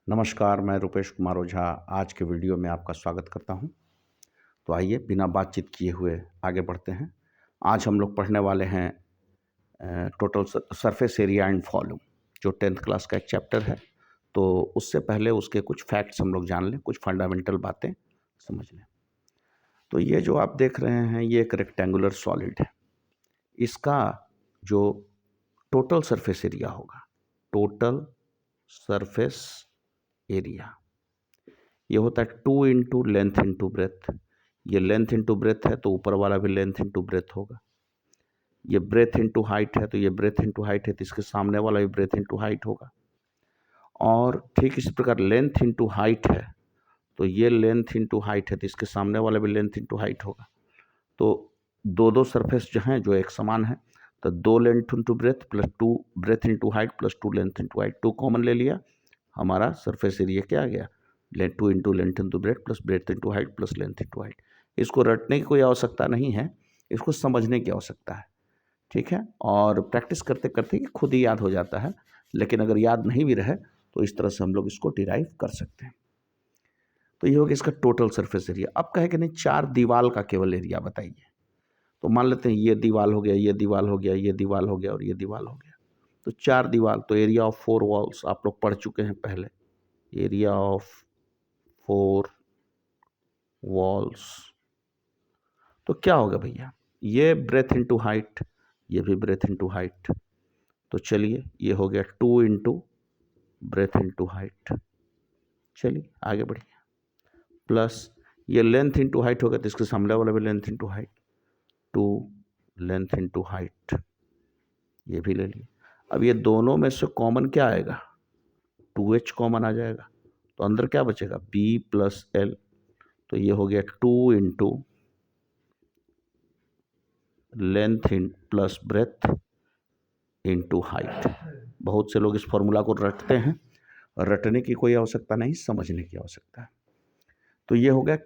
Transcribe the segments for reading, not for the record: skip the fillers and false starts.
नमस्कार, मैं रुपेश कुमार ओझा आज के वीडियो में आपका स्वागत करता हूं। तो आइए बिना बातचीत किए हुए आगे बढ़ते हैं। आज हम लोग पढ़ने वाले हैं total surface area and volume, जो 10th क्लास का एक चैप्टर है। तो उससे पहले उसके कुछ फैक्ट्स हम लोग जान लें, कुछ फंडामेंटल बातें समझ लें। तो ये जो आप देख रहे हैं, ये एक रेक्टेंगुलर सॉलिड है। इसका जो टोटल सरफेस एरिया होगा, टोटल सरफेस एरिया, ये होता है 2 इंटू लेंथ इंटू ब्रेथ। ये लेंथ इंटू ब्रेथ है तो ऊपर वाला भी लेंथ इंटू ब्रेथ होगा। ये ब्रेथ इंटू हाइट है तो ये ब्रेथ इंटू हाइट है, तो इसके सामने वाला भी ब्रेथ इंटू हाइट होगा। और ठीक इसी प्रकार लेंथ इंटू हाइट है तो ये लेंथ इंटू हाइट है, तो इसके सामने वाला भी लेंथ इंटू हाइट होगा। तो दो दो सरफेस जो हैं जो एक समान है, तो 2 length into breadth plus 2 breath into height plus 2 length into height, 2 common ले लिया, हमारा सरफेस एरिया क्या आ गया, 2 into length into breadth plus breadth into height plus length into height. इसको रटने की कोई आवश्यकता नहीं है, इसको समझने की आवश्यकता है। ठीक है, और प्रैक्टिस करते करते ये खुद ही याद हो जाता है, लेकिन अगर याद नहीं भी रहे तो इस तरह से हम लोग इसको डिराइव कर सकते हैं। तो ये हो गया इसका टोटल सरफेस एरिया। अब कहे कि नहीं 4 दीवार का केवल एरिया बताइए, तो मान लेते हैं ये दीवार हो गया, ये दीवार हो गया, ये दीवार हो गया और ये दीवार हो गया। तो 4 दीवार, तो एरिया ऑफ 4 वॉल्स आप लोग पढ़ चुके हैं पहले। एरिया ऑफ 4 वॉल्स, तो क्या होगा भैया, ये ब्रेथ इनटू हाइट, ये भी ब्रेथ इनटू हाइट। तो चलिए ये हो गया 2 इंटू ब्रेथ इनटू हाइट। चलिए आगे बढ़िए, प्लस ये लेंथ इनटू हाइट होगा तो इसके सामने वाला भी length into height, 2 length into height, ये भी ले लिए। अब ये दोनों में से कॉमन क्या आएगा, 2h कॉमन आ जाएगा, तो अंदर क्या बचेगा, b प्लस एल। तो ये हो गया 2 into length in plus breadth into height. बहुत से लोग इस फॉर्मूला को रटते हैं, रटने की कोई आवश्यकता नहीं, समझने की आवश्यकता है। तो ये हो गया।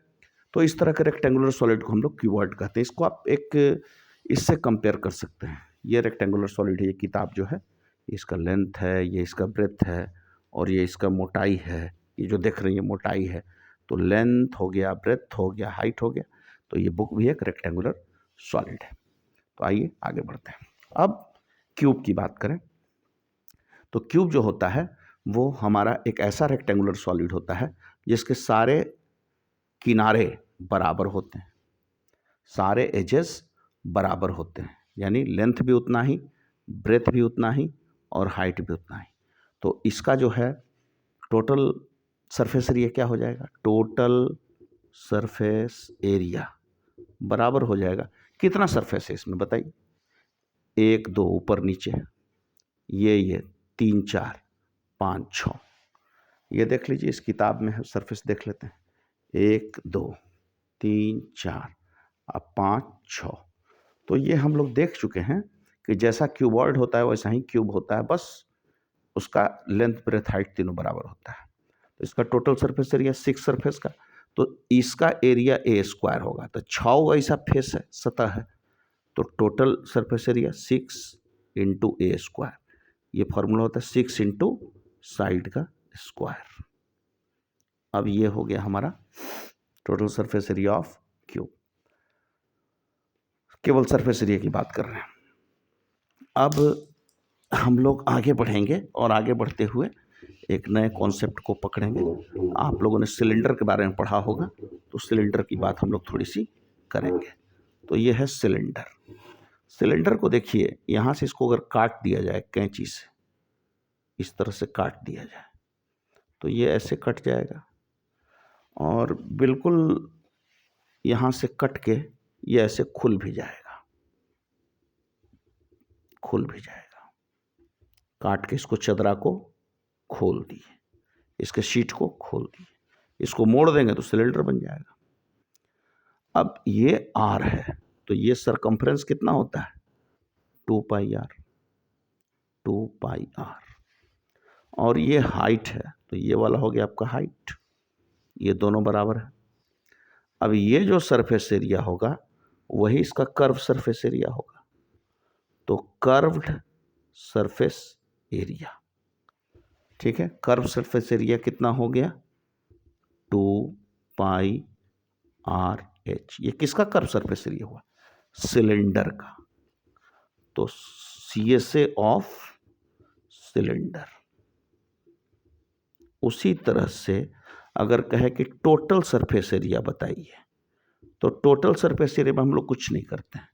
तो इस तरह के रेक्टेंगुलर सॉलिड को हम लोग क्यूबॉइड कहते हैं। इसको आप एक इससे कंपेयर कर सकते हैं। ये रेक्टेंगुलर सॉलिड है, ये किताब जो है, इसका लेंथ है, ये इसका ब्रेथ है और ये इसका मोटाई है। ये जो देख रही है मोटाई है, तो लेंथ हो गया, ब्रेथ हो गया, हाइट हो गया। तो ये बुक भी एक रेक्टेंगुलर सॉलिड है। तो आइए आगे बढ़ते हैं। अब क्यूब की बात करें तो क्यूब जो होता है वो हमारा एक ऐसा रेक्टेंगुलर सॉलिड होता है जिसके सारे किनारे बराबर होते हैं, सारे एजेस बराबर होते हैं, यानी लेंथ भी उतना ही, ब्रेथ भी उतना ही और हाइट भी उतना ही। तो इसका जो है टोटल सरफेस एरिया क्या हो जाएगा, टोटल सरफेस एरिया बराबर हो जाएगा, कितना सरफेस है इसमें बताइए, 1 2 ऊपर नीचे, ये 3 4 5 6, ये देख लीजिए इस किताब में है, सरफेस देख लेते हैं, 1 2 3 4 अब 5 6। तो ये हम लोग देख चुके हैं कि जैसा क्यूबॉइड होता है वैसा ही क्यूब होता है, बस उसका लेंथ ब्रेथ हाइट तीनों बराबर होता है। तो इसका टोटल सरफेस एरिया 6 सरफेस का, तो इसका एरिया ए स्क्वायर होगा। तो 6 ऐसा फेस है, सतह है, तो टोटल सरफेस एरिया 6 इंटू ए स्क्वायर। ये फॉर्मूला होता है 6 इंटू साइड का स्क्वायर। अब ये हो गया हमारा total surface area of cube. केवल सरफेस एरिया की बात कर रहे हैं। अब हम लोग आगे बढ़ेंगे और आगे बढ़ते हुए एक नए कॉन्सेप्ट को पकड़ेंगे। आप लोगों ने सिलेंडर के बारे में पढ़ा होगा, तो सिलेंडर की बात हम लोग थोड़ी सी करेंगे। तो ये है सिलेंडर। सिलेंडर को देखिए, यहाँ से इसको अगर काट दिया जाए कैंची से, इस तरह से काट दिया जाए तो ये ऐसे कट जाएगा, और बिल्कुल यहाँ से कट के ये ऐसे खुल भी जाएगा, खुल भी जाएगा। काट के इसको चदरा को खोल दिए, इसके शीट को खोल दिए, इसको मोड़ देंगे तो सिलेंडर बन जाएगा। अब ये आर है, तो ये सरकमफ्रेंस कितना होता है, 2 पाई आर, 2 पाई आर। और ये हाइट है, तो ये वाला हो गया आपका हाइट, ये दोनों बराबर है। अब ये जो सरफेस एरिया होगा वही इसका कर्व सरफेस एरिया होगा, तो कर्व्ड सरफेस एरिया। ठीक है। कर्व सरफेस एरिया कितना हो गया 2 पाई आर एच। ये किसका कर्व सरफेस एरिया हुआ सिलेंडर का। तो CSA ऑफ सिलेंडर। उसी तरह से अगर कहे कि टोटल सरफेस एरिया बताइए तो टोटल सरफेस एरिया में हम लोग कुछ नहीं करते हैं,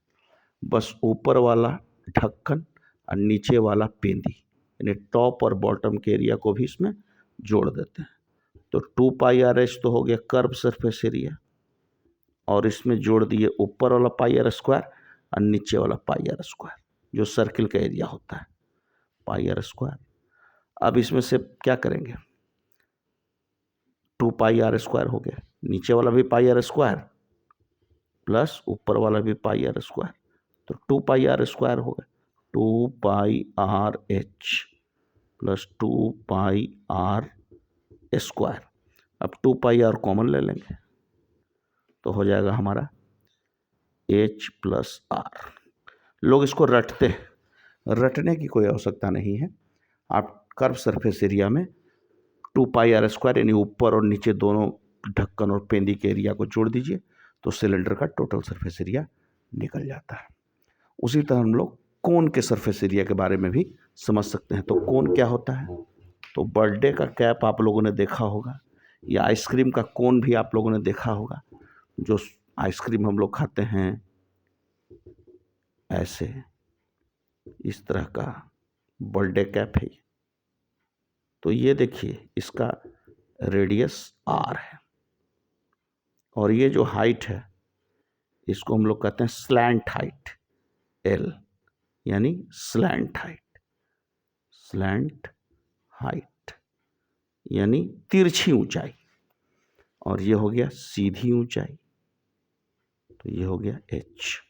बस ऊपर वाला ढक्कन और नीचे वाला पेंदी यानी टॉप और बॉटम के एरिया को भी इसमें जोड़ देते हैं। तो 2 पाई आर एच तो हो गया कर्व सरफेस एरिया और इसमें जोड़ दिए ऊपर वाला पाई आर स्क्वायर और नीचे वाला पाई आर स्क्वायर जो सर्किल का एरिया होता है पाई आर स्क्वायर। अब इसमें से क्या करेंगे 2 पाई आर स्क्वायर हो गया, नीचे वाला भी पाई आर स्क्वायर प्लस ऊपर वाला भी पाई आर स्क्वायर, तो 2 पाई आर स्क्वायर हो गया 2 pi r h plus 2 pi r square. अब 2 पाई आर कॉमन ले लेंगे तो हो जाएगा हमारा H प्लस आर। लोग इसको रटते हैं, रटने की कोई आवश्यकता नहीं है। आप कर्व सरफेस एरिया में 2 पाई आर स्क्वायर यानी ऊपर और नीचे दोनों ढक्कन और पेंदी के एरिया को जोड़ दीजिए तो सिलेंडर का टोटल सरफेस एरिया निकल जाता है। उसी तरह हम लोग कोन के सरफेस एरिया के बारे में भी समझ सकते हैं। तो कोन क्या होता है, तो बर्थडे का कैप आप लोगों ने देखा होगा या आइसक्रीम का कोन भी आप लोगों ने देखा होगा। जो आइसक्रीम हम लोग खाते हैं ऐसे इस तरह का बर्थडे कैप है। तो ये देखिए इसका रेडियस r है और ये जो हाइट है इसको हम लोग कहते हैं स्लैंट हाइट L यानी स्लैंट हाइट यानी तिरछी ऊंचाई, और ये हो गया सीधी ऊंचाई तो ये हो गया h।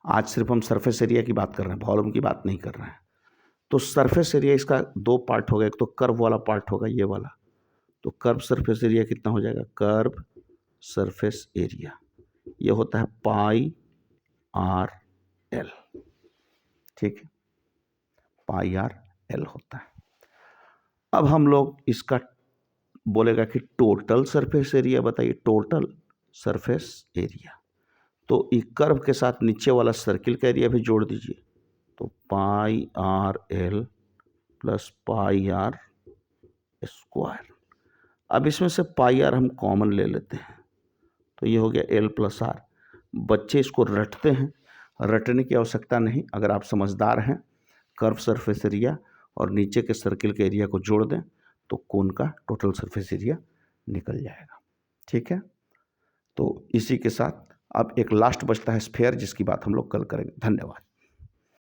आज सिर्फ हम सरफेस एरिया की बात कर रहे हैं, वॉल्यूम की बात नहीं कर रहे हैं। तो सरफेस एरिया इसका 2 पार्ट होगा, एक तो कर्व वाला पार्ट होगा ये वाला, तो कर्व सरफेस एरिया कितना हो जाएगा कर्व सरफेस एरिया ये होता है पाई आर एल। ठीक है, पाई आर एल होता है। अब हम लोग इसका बोलेगा कि टोटल सरफेस एरिया बताइए, टोटल सरफेस एरिया। तो इस कर्व के साथ नीचे वाला सर्किल का एरिया भी जोड़ दीजिए तो pi r l plus pi r square. अब इसमें से पाई आर हम कॉमन ले लेते हैं तो ये हो गया एल प्लस आर। बच्चे इसको रटते हैं, रटने की आवश्यकता नहीं। अगर आप समझदार हैं कर्व सरफेस एरिया और नीचे के सर्किल के एरिया को जोड़ दें तो कोन का टोटल सरफेस एरिया निकल जाएगा। ठीक है, तो इसी के साथ अब एक लास्ट बचता है स्फीयर जिसकी बात हम लोग कल करेंगे। धन्यवाद।